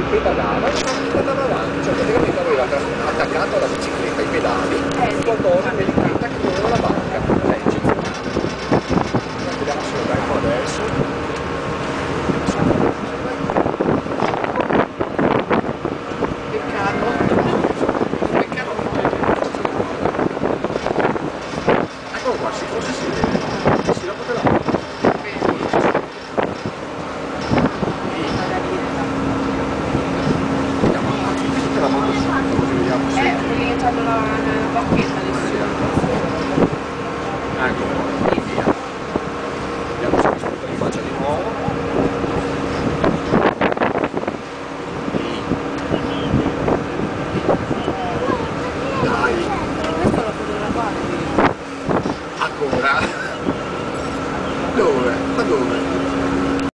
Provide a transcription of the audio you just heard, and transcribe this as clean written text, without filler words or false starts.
pedalava avanti, cioè praticamente aveva attaccato alla bicicletta i pedali, il motore nell'icanta che muoveva la banca, eccezionale. Vediamo se lo becco adesso. Eccolo qua, sì, forse si vede. Sì, dopo te la vedo. Vediamo, anche questo te la mando subito, così vediamo se... Perché c'hanno la bacchetta adesso. Ecco, via. Vediamo se mi spunta di faccia di nuovo. Dai. Questo lo fotografare. Ancora? Dove? Ma dove?